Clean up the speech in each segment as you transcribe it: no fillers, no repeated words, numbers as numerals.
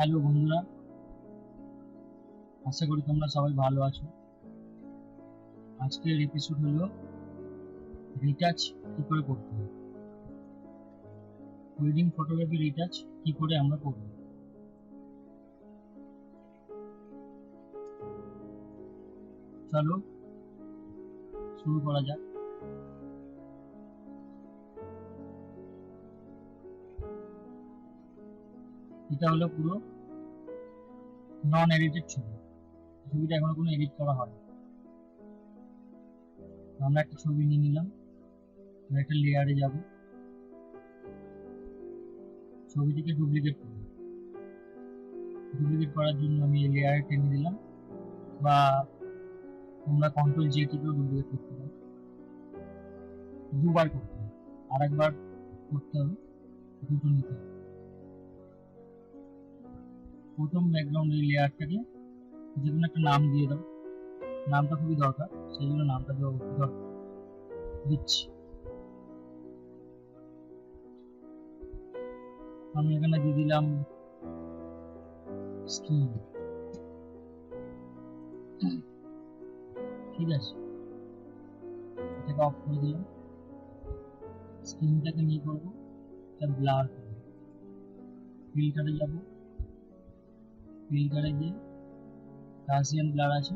Hello বন্ধুরা, আশা করি তোমরা সবাই ভালো আছো। আজকের এপিসোড হলো রিটাচ কি করে করতে হয়, ওয়েডিং ফটোগ্রাফি রিটাচ কি করে আমরা করব। চলো শুরু করা যাক। এটা হলো পুরো নন এডিটেড ছবি, ছবিটা এখনো কোনো এডিট করা হয়নি। আমরা একটা ছবি নিয়ে নিলাম, একটা লেয়ারে যাব, ছবিটিকে ডুপ্লিকেট করব। ডুপ্লিকেট করার জন্য আমি এই লেয়ারে টেনে দিলাম, বা তোমরা কন্ট্রোল জে থেকেও ডুপ্লিকেট করতে পারো। দুবার করতে হবে, আর একবার করতে হবে, দুটো নিতে হবে। প্রথম ব্যাকগ্রাউন্ডের লেয়ারটাকে যে কোনো একটা নাম দিয়ে দাও, নামটা খুবই দরকার, সেই জন্য নামটা দেওয়া দরকার দিচ্ছি। আমি এখানে দিয়ে দিলাম স্কিন, ঠিক আছে, এটাকে অফ করে দিলাম। স্কিনটাকে নিয়ে করবো এটা ব্লার করবো, ফিল্টারে যাব, ফিল্টারে গিয়ে গাউসিয়ান ব্লার আছে,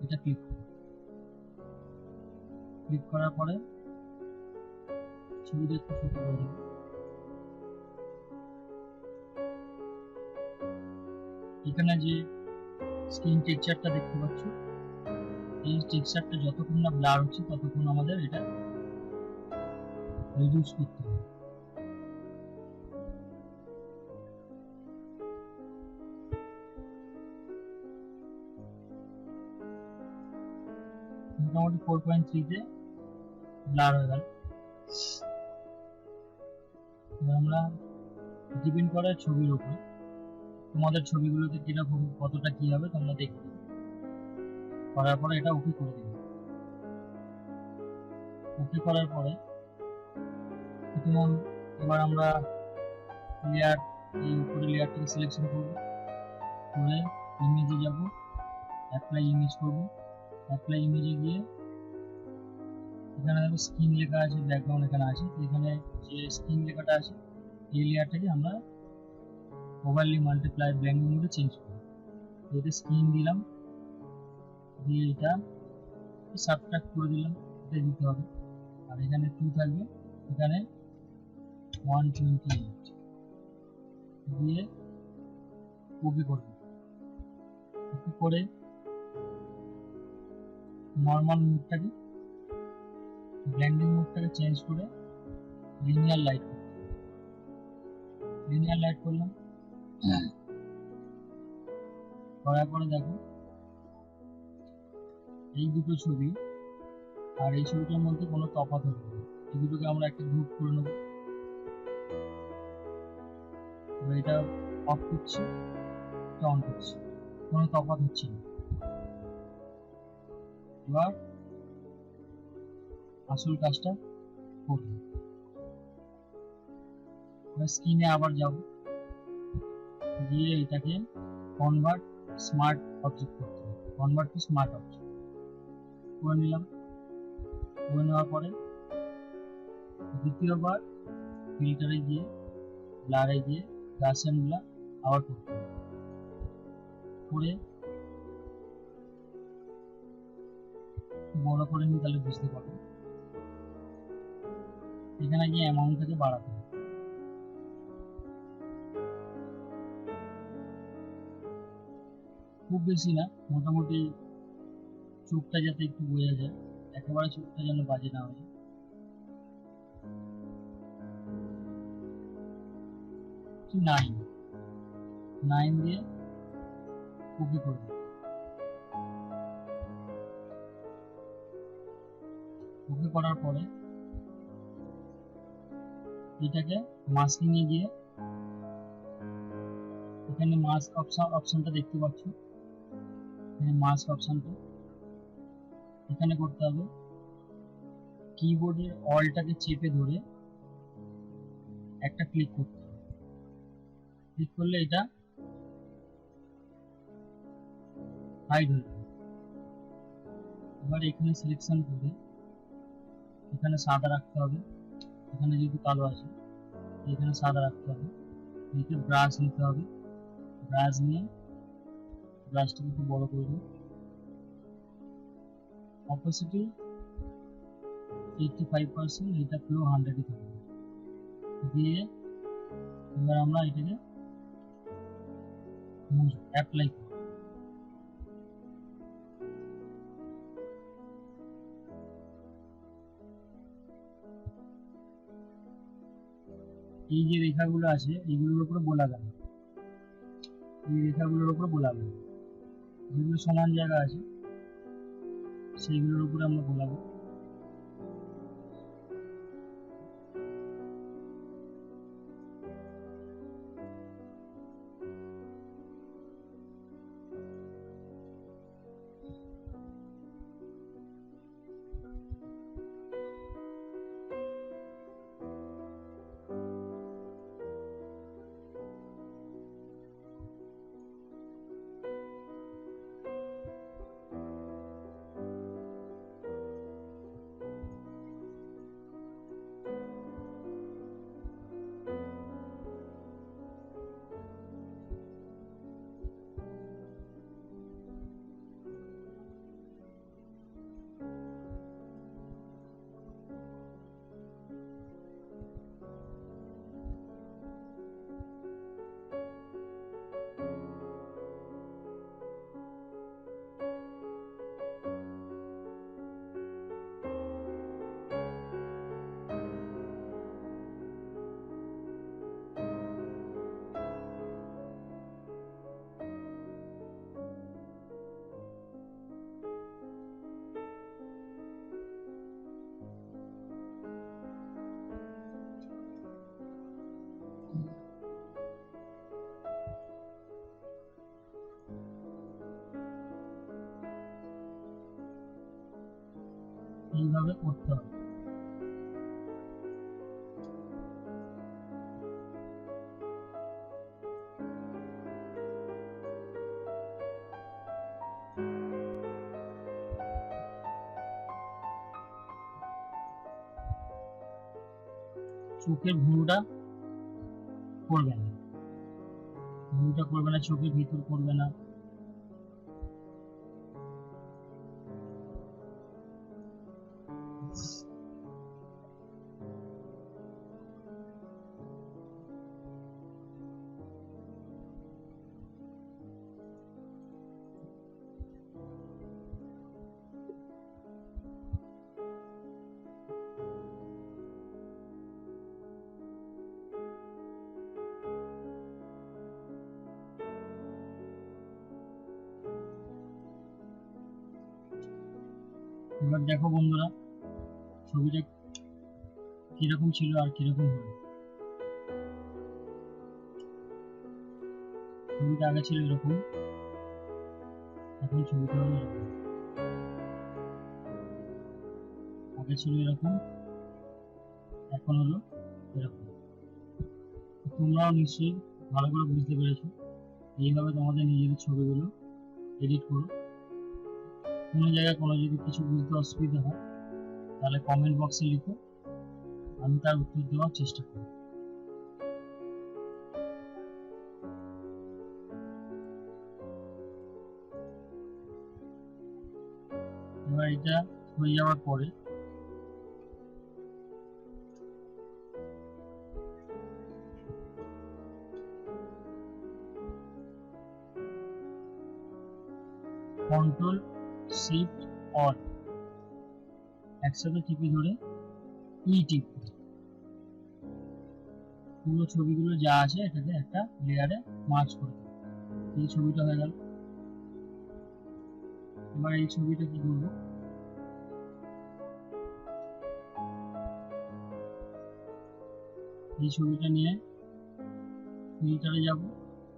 এটা ক্লিক করব। ক্লিক করার পরে ছবিটা একটু ছোট করে দেবো। এখানে যে স্কিন টেক্সচারটা দেখতে পাচ্ছ, এই টেক্সচারটা যতক্ষণ না ব্লার হচ্ছে ততক্ষণ আমাদের এটা রিডিউস করতে হবে। মোটামুটি 4.3 তে ব্লার হয়ে গেল। আমরা ডিপেন্ড করে ছবির উপরে, তোমাদের ছবিগুলোতে কিরকম কতটা কি হবে তোমরা দেখবে। করার পরে এটা ওকে করে দেবে। ওকে করার পরে যেমন এবার আমরা লেয়ার, এই উপরে লেয়ারটাকে সিলেকশন করব, করে ইমেজে যাব, অ্যাপ্লাই ইমেজ করব। অ্যাপ্লাই ইমেজে গিয়ে এখানে দেখো স্ক্রিন লেখা আছে, ব্যাকগ্রাউন্ড এখানে আছে, তো এখানে যে স্ক্রিন লেখাটা আছে এই লেয়ারটাকে আমরা ওভারলি মাল্টিপ্লাই ব্লেন্ডিং মোডে চেঞ্জ করব। এতে স্ক্রিন দিলাম, দিয়ে এটা সাবট্রাক্ট করে দিলাম, এটা দিতে হবে। আর এখানে 2 থাকবে, এখানে 128 দিয়ে কপি করব। কপি করে নর্মাল মোডটাকে, ব্লেন্ডিং মোডটাকে চেঞ্জ করে লিনিয়ার লাইট করব। লিনিয়ার লাইট করলাম, করার পরে দেখো এই দুটো ছবি আর এই ছবিটার মধ্যে কোনো তফাৎ হবে না। এই দুটোকে আমরা একটা গ্রুপ করে নেব। এটা অফ করছি, এটা অন করছি, কোনো তফাৎ হচ্ছে না। এবার আসল কাজটা করব। স্ক্রিনে আবার যাব, গিয়ে এটাকে কনভার্ট স্মার্ট অবজেক্ট করতে হবে, কনভার্ট টু স্মার্ট অবজেক্ট করে নিলাম। করে নেওয়ার পরে দ্বিতীয়বার ফিল্টারে গিয়ে ব্লারে গিয়ে গাউসিয়ান ব্লার আবার করতে হবে। করে বড় করে নিই, তাহলে বুঝতে পারবো। এখানে গিয়ে অ্যামাউন্টটাকে বাড়াতে হবে, খুব বেশি না, মোটামুটি চোখটা যাতে একটু বোঝা যায়, একেবারে চোখটা যেন বাজে না হয়। 9 দিয়ে কপি করবে। কপি করার পরে এটাকে মাস্কিং এ গিয়ে এখানে মাস্ক অপশনটা দেখতে পাচ্ছ, এখানে মাস্ক অপশনটা এখানে করতে হবে। কিবোর্ডের অলটাকে চেপে ধরে একটা ক্লিক করতে হবে। ক্লিক করলে এটা হাইড হয়ে যাবে। এবার এখানে সিলেকশন করে এখানে সাদা রাখতে হবে, এখানে যেহেতু কালো আছে এখানে সাদা রাখতে হবে। এতে ব্রাশ নিতে হবে, ব্রাশ নিয়ে ব্রাশটাকে একটু বড় করে দেবো, অপোসিটি 85%, এটা পুরো 100 থাকবে দিয়ে এবার আমরা এটাকে অ্যাপ্লাই করব। এই যে রেখাগুলো আছে এইগুলোর উপরে বোলাবেন, এই রেখাগুলোর উপরে বোলাবেন, যেগুলো সমান জায়গা আছে সেইগুলোর উপরে আমরা বোলাবো। এইভাবে করতে হবে। চোখের ভুরুটা করবে না, ভুরুটা করবে না, চোখের ভিতর করবে না। এবার দেখো বন্ধুরা ছবিটা কিরকম ছিল আর কিরকম হলো। ছবিটা আগে ছিল এরকম, এখন ছবিটা হলো এরকম। আগে ছিল এরকম, এখন হলো এরকম। তোমরাও নিশ্চয়ই ভালো করে বুঝতে পেরেছো। এইভাবে তোমাদের নিজেদের ছবিগুলো এডিট করো। কোনো জায়গায় কোনো যদি কিছু বুঝতে অসুবিধা হয় তাহলে কমেন্ট বক্সে লিখো, আমি তার উত্তর দেওয়ার চেষ্টা করব। এবার এটা হয়ে যাওয়ার পরে কন্ট্রোল শিফট অল একসাথে টিপে ধরে টিপ পুরো ছবিগুলো যা আছে এটাকে একটা লেয়ারে মার্জ করে দেবো। এই ছবিটা হয়ে গেল। এবার এই ছবিটা কি করবো, এই ছবিটা নিয়ে ফিল্টারে যাব,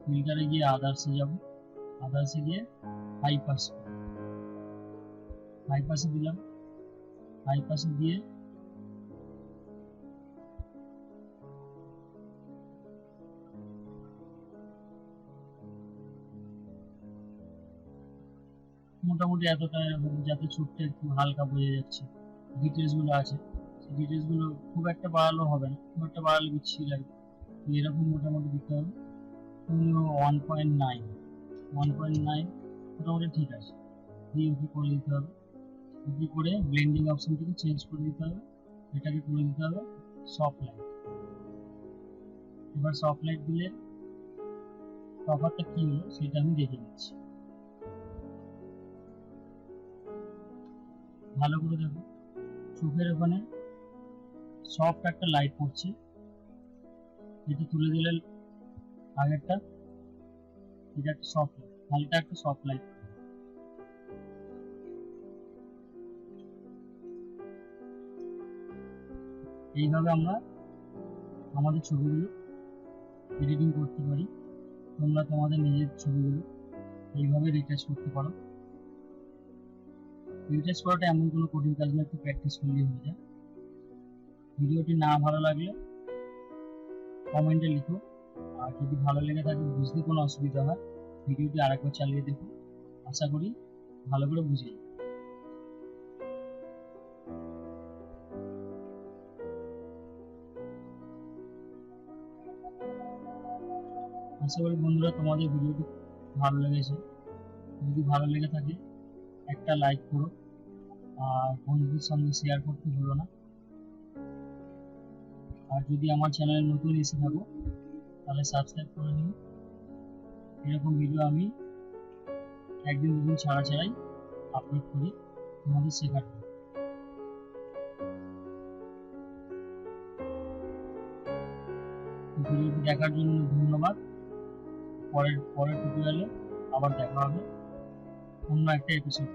ফিল্টারে গিয়ে আদার্সে যাব, আদার্সে গিয়ে হাই পাসে দিলাম, হাই পাসে দিয়ে মোটামুটি এতটা, যাতে ছোট্ট একটু হালকা বোঝা যাচ্ছে। ডিটেলসগুলো আছে, সেই ডিটেলসগুলো খুব একটা বাড়ালেও হবে না, খুব একটা বাড়ালে বিচ্ছিরি লাগবে। এরকম মোটামুটি দিতে হবে। 1.9 মোটামুটি ঠিক আছে। দিয়ে ওকে করে দিতে হবে। ওকে করে ব্লেন্ডিং অপশনটিকে চেঞ্জ করে দিতে হবে, এটাকে করে দিতে হবে সফট লাইট। এবার সফট লাইট দিলে তফাৎটা কি হলো সেটা আমি দেখে নিচ্ছি। ভালো করে দেখো, চোখের ওখানে সফট একটা লাইট পড়ছে, এটা তুলে দিলে আগেরটা, এটা একটা সফট লাইট, হালকা একটা সফট লাইট। এইভাবে আমরা আমাদের ছবিগুলো এডিটিং করতে পারি। তোমরা তোমাদের নিজের ছবিগুলো এইভাবে রিটাচ করতে পারো। রিটাচ করাটা এমন কোনো কঠিন কাজ না, একটু প্র্যাকটিস করলেই হয়ে যায়। ভিডিওটি না ভালো লাগলে কমেন্টে লিখো, আর যদি ভালো লেগে থাকে, বুঝতে কোনো অসুবিধা হয়, ভিডিওটি আরেকবার চালিয়ে দেখো, আশা করি ভালো করে বুঝে যাবে। আশা করি বন্ধুরা তোমাদের ভিডিওটি ভালো লেগেছে। যদি ভালো লেগে থাকে একটা লাইক করো, আর বন্ধুদের সঙ্গে শেয়ার করতে ভুলো না। আর যদি আমার চ্যানেলে নতুন এসে থাকো তাহলে সাবস্ক্রাইব করে নিও। এরকম ভিডিও আমি একদিন দুদিন ছাড়াই আপলোড করি তোমাদের শেখার জন্য। ভিডিওটি দেখার জন্য ধন্যবাদ। পরের টিউটোরিয়ালে আবার দেখা হবে অন্য একটা এপিসোড।